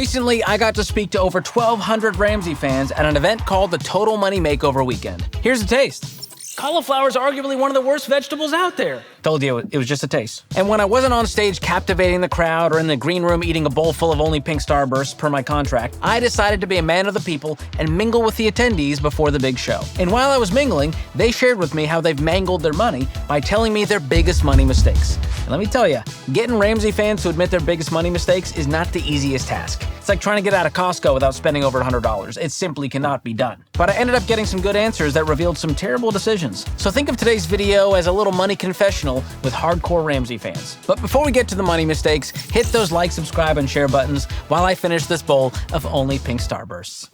Recently, I got to speak to over 1,200 Ramsey fans at an event called the Total Money Makeover Weekend. Here's a taste. Cauliflower is arguably one of the worst vegetables out there. Told you, it was just a taste. And when I wasn't on stage captivating the crowd or in the green room eating a bowl full of only pink starbursts per my contract, I decided to be a man of the people and mingle with the attendees before the big show. And while I was mingling, they shared with me how they've mangled their money by telling me their biggest money mistakes. And let me tell you, getting Ramsey fans to admit their biggest money mistakes is not the easiest task. It's like trying to get out of Costco without spending over $100. It simply cannot be done. But I ended up getting some good answers that revealed some terrible decisions. So think of today's video as a little money confessional with hardcore Ramsey fans. But before we get to the money mistakes, hit those like, subscribe, and share buttons while I finish this bowl of only pink starbursts.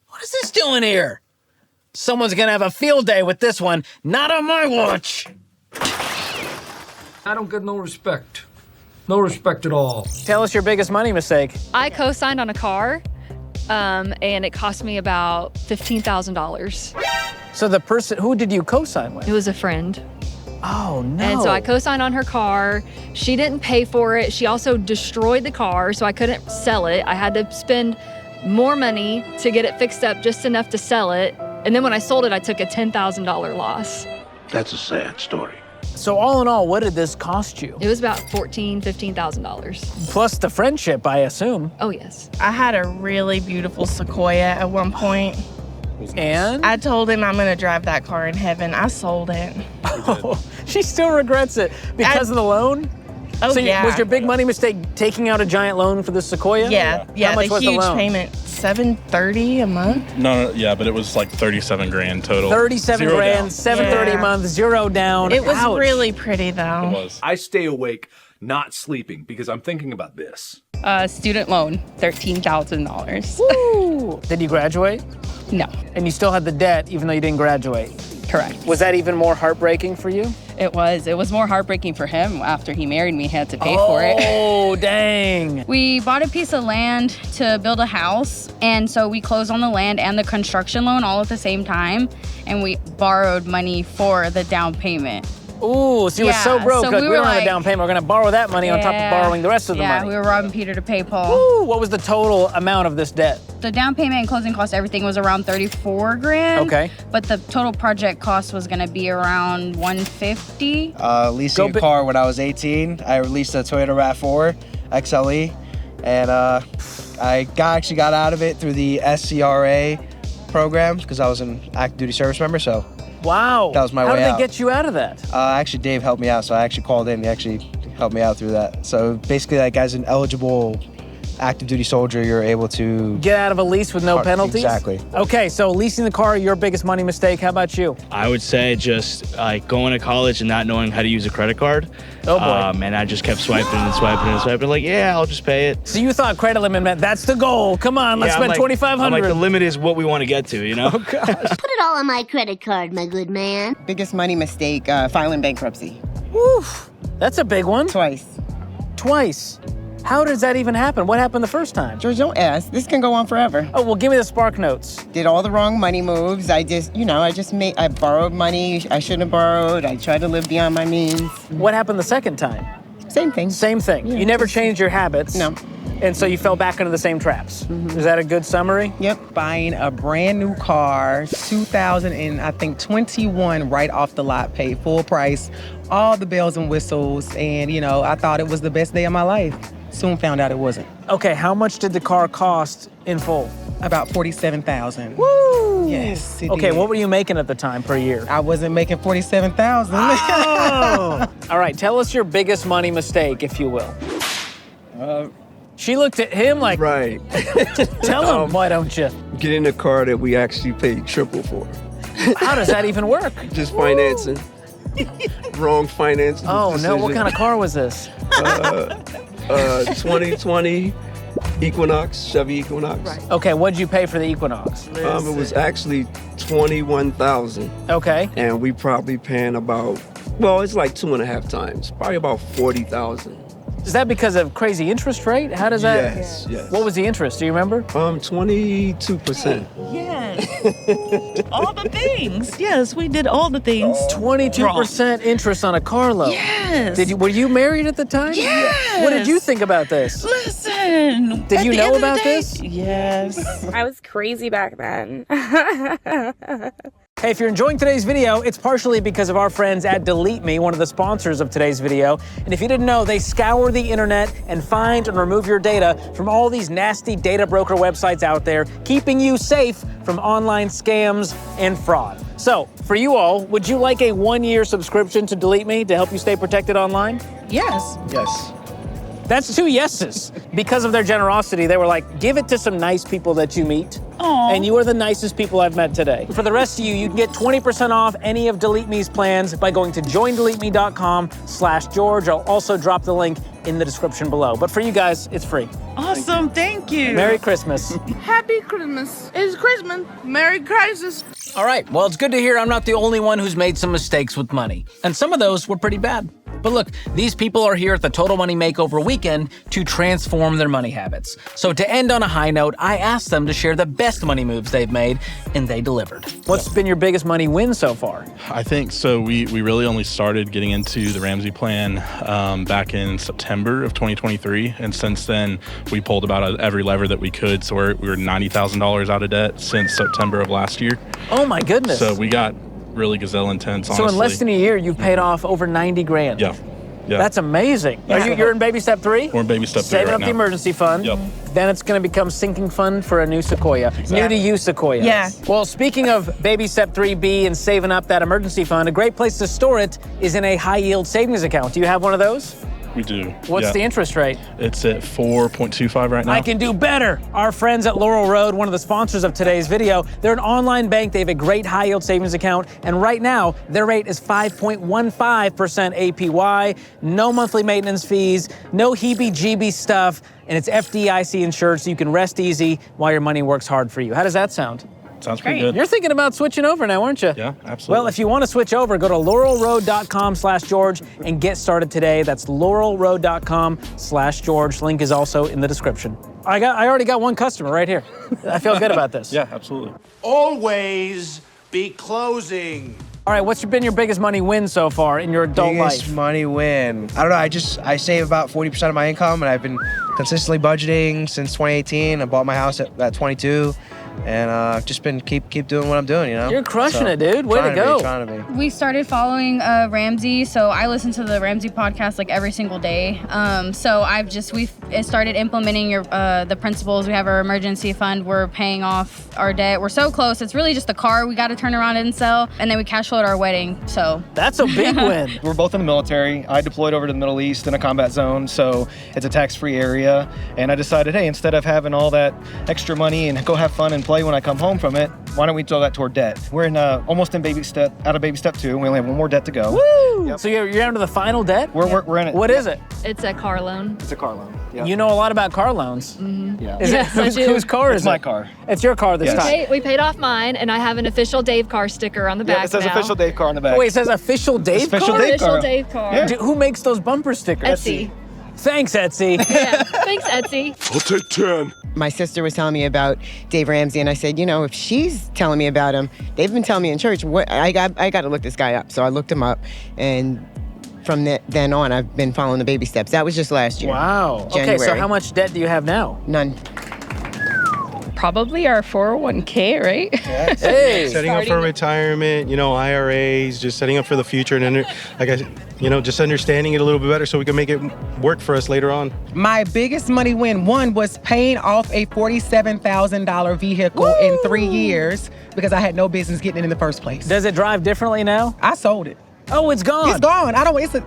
What is this doing here? Someone's gonna have a field day with this one, not on my watch. I don't get no respect. No respect at all. Tell us your biggest money mistake. I co-signed on a car, and it cost me about $15,000. So the person, who did you co-sign with? It was a friend. Oh, no. And so I co-signed on her car. She didn't pay for it. She also destroyed the car, so I couldn't sell it. I had to spend more money to get it fixed up, just enough to sell it. And then when I sold it, I took a $10,000 loss. That's a sad story. So all in all, what did this cost you? It was about $15,000. Plus the friendship, I assume. Oh, yes. I had a really beautiful Sequoia at one point. And? I told him I'm gonna drive that car in heaven. I sold it. Oh, she still regrets it because of the loan? Oh, so yeah. Was your big money mistake taking out a giant loan for the Sequoia? Yeah, How much the was huge the loan? payment. $730 a month. No, yeah, but it was like 37 grand total. 37 Zero grand, down. $730 a month, zero down. It was Ouch. really pretty though. It was. I stay awake not sleeping because I'm thinking about this. Student loan, $13,000. Woo. Did you graduate? No, And you still had the debt even though you didn't graduate. correct. Was that even more heartbreaking for you? It was more heartbreaking for him after he married me. He had to pay for it. Oh, dang. We bought a piece of land to build a house, and so we closed on the land and the construction loan all at the same time, and we borrowed money for the down payment. Ooh, so you were so Yeah, broke so because we we were don't have a like- down payment. We're going to borrow that money on top of borrowing the rest of the Yeah, money. we were robbing Peter to pay Paul. Ooh, what was the total amount of this debt? The down payment and closing costs, everything was around 34 grand. Okay. But the total project cost was gonna be around 150. Leasing a car when I was 18. I leased a Toyota RAV4 XLE, and I actually got out of it through the SCRA program because I was an active duty service member, so Wow. that was my How way did out. they get you out of that? Actually, Dave helped me out, so I actually called in. He actually helped me out through that. So basically, like as an eligible active duty soldier, you're able to Get out of a lease with no penalties? Exactly. Okay, so leasing the car, your biggest money mistake. How about you? I would say just like going to college and not knowing how to use a credit card. Oh, boy. And I just kept swiping and swiping and swiping. Like, yeah, I'll just pay it. So you thought credit limit meant that's the goal. Come on, let's Yeah, spend I'm like, $2,500. I'm like, the limit is what we want to get to, you know? Oh, gosh. Put it all on my credit card, my good man. Biggest money mistake, filing bankruptcy. Woof. That's a big one. Twice. Twice. How does that even happen? What happened the first time? George, don't ask. This can go on forever. Oh, well, give me the spark notes. Did all the wrong money moves. I borrowed money I shouldn't have borrowed. I tried to live beyond my means. What happened the second time? Same thing. Same thing. Yeah. You never changed your habits. No. And so you fell back into the same traps. Is that a good summary? Yep. Buying a brand new car, 2021, right off the lot, paid full price, all the bells and whistles, and I thought it was the best day of my life. Soon found out it wasn't. Okay, how much did the car cost in full? About $47,000. Woo! Yes. It Okay, did. what were you making at the time per year? I wasn't making $47,000. Oh! All right, tell us your biggest money mistake, if you will. She looked at him like, right. Tell him, why don't you? Getting a car that we actually paid triple for. How does that even work? Just financing. Wrong financing. Oh, no, what decision. kind of car was this? 2020 Equinox, Chevy Equinox. Right. Okay, what did you pay for the Equinox? It was actually $21,000. Okay. And we probably paying about, well, it's like 2.5 times, probably about $40,000. Is that because of crazy interest rate? How does that? Yes, yes. What was the interest? Do you remember? 22%. Yes. All the things. Yes, we did all the things. 22% interest on a car loan. Yes. Were you married at the time? Yes. What did you think about this? Listen. Did you know about this? Yes. I was crazy back then. Hey, if you're enjoying today's video, it's partially because of our friends at Delete Me, one of the sponsors of today's video. And if you didn't know, they scour the internet and find and remove your data from all these nasty data broker websites out there, keeping you safe from online scams and fraud. So, for you all, would you like a 1-year subscription to Delete Me to help you stay protected online? Yes. Yes. That's 2 yeses. Because of their generosity, they were like, give it to some nice people that you meet. Aww. And you are the nicest people I've met today. For the rest of you, you can get 20% off any of Delete Me's plans by going to joindeleteme.com/George. I'll also drop the link in the description below. But for you guys, it's free. Awesome, thank you. Merry Christmas. Happy Christmas. It's Christmas. Merry Crisis. All right, well, it's good to hear I'm not the only one who's made some mistakes with money. And some of those were pretty bad. But look, these people are here at the Total Money Makeover Weekend to transform their money habits. So to end on a high note, I asked them to share the best money moves they've made, and they delivered. What's been your biggest money win so far? I think so. We really only started getting into the Ramsey plan back in September of 2023. And since then, we pulled about every lever that we could. So we were $90,000 out of debt since September of last year. Oh my goodness. So we got really gazelle intense, honestly. So in less than a year, you've paid off over 90 grand. Yeah. That's amazing. Yeah. You're in baby step 3? We're in baby step 3 Saving right up now. the emergency fund. Yep. Then it's going to become sinking fund for a new Sequoia. Exactly. New to you, Sequoia. Yeah. Well, speaking of baby step 3B and saving up that emergency fund, a great place to store it is in a high yield savings account. Do you have one of those? We do. What's the interest rate? It's at 4.25 right now. I can do better. Our friends at Laurel Road, one of the sponsors of today's video, they're an online bank. They have a great high yield savings account. And right now, their rate is 5.15% APY, no monthly maintenance fees, no heebie-jeebie stuff, and it's FDIC insured, so you can rest easy while your money works hard for you. How does that sound? Sounds pretty good. You're thinking about switching over now, aren't you? Yeah, absolutely. Well, if you want to switch over, go to laurelroad.com/George and get started today. That's laurelroad.com/George. Link is also in the description. I already got one customer right here. I feel good about this. Yeah, absolutely. Always be closing. All right, what's been your biggest money win so far in your adult Biggest life? money win. I don't know. I save about 40% of my income, and I've been consistently budgeting since 2018. I bought my house at 22. And just been keep doing what I'm doing, you know? You're crushing it, dude. Way to go. Trying to be. We started following Ramsey, so I listen to the Ramsey podcast like every single day. So we've started implementing the principles. We have our emergency fund. We're paying off our debt. We're so close. It's really just the car we got to turn around and sell, and then we cash flowed our wedding. So that's a big win. We're both in the military. I deployed over to the Middle East in a combat zone, so it's a tax-free area. And I decided, hey, instead of having all that extra money and go have fun and play when I come home from it, why don't we throw that toward debt? We're almost out of baby step 2. We only have one more debt to go. Woo! Yep. So you're down to the final debt? We're in it. What is it? It's a car loan. It's a car loan. Yep. You know a lot about car loans. Mm-hmm. Yeah. Is Yes, it, whose car is It's it? my car. It's your car this time. We paid off mine, and I have an official Dave car sticker on the back Yeah, it says now. official Dave car on the back. Wait, it says official Dave Official car? Dave Official car. Dave car. Yeah. Who makes those bumper stickers? Etsy. Thanks, Etsy. Yeah, thanks, Etsy. I'll take 10. My sister was telling me about Dave Ramsey, and I said, if she's telling me about him, they've been telling me in church. I got to look this guy up. So I looked him up, and from then on, I've been following the baby steps. That was just last year. Wow. January. Okay, so how much debt do you have now? None. Probably our 401k, right? Hey. Setting up for retirement, IRAs, just setting up for the future, and just understanding it a little bit better so we can make it work for us later on. My biggest money win, one, was paying off a $47,000 vehicle in 3 years because I had no business getting it in the first place. Does it drive differently now? I sold it. Oh, it's gone. It's gone.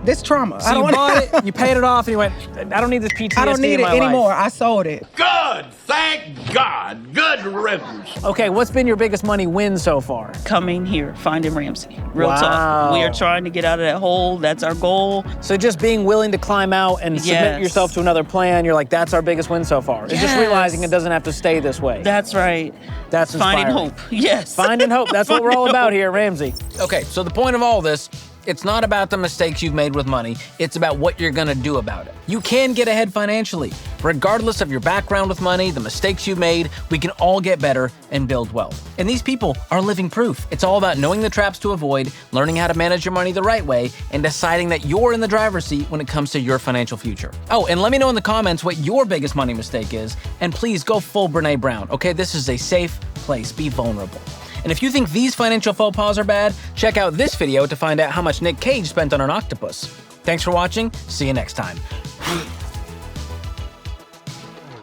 This trauma. So you bought it, you paid it off, and you went, I don't need this PTSD I don't need in it my anymore. life. I sold it. Good. Thank God. Good riddance. Okay, what's been your biggest money win so far? Coming here, finding Ramsey. Real Wow. talk. We are trying to get out of that hole. That's our goal. So just being willing to climb out and submit Yes. yourself to another plan, you're like, that's our biggest win so far. It's just Yes. realizing it doesn't have to stay this way. That's right. That's Finding inspiring. hope. Yes. Finding hope. That's what we're all Finding about hope. here at Ramsey. Okay, so the point of all this It's not about the mistakes you've made with money, it's about what you're gonna do about it. You can get ahead financially. Regardless of your background with money, the mistakes you've made, we can all get better and build wealth. And these people are living proof. It's all about knowing the traps to avoid, learning how to manage your money the right way, and deciding that you're in the driver's seat when it comes to your financial future. Oh, and let me know in the comments what your biggest money mistake is, and please go full Brene Brown, okay? This is a safe place. Be vulnerable. And if you think these financial faux pas are bad, check out this video to find out how much Nick Cage spent on an octopus. Thanks for watching. See you next time.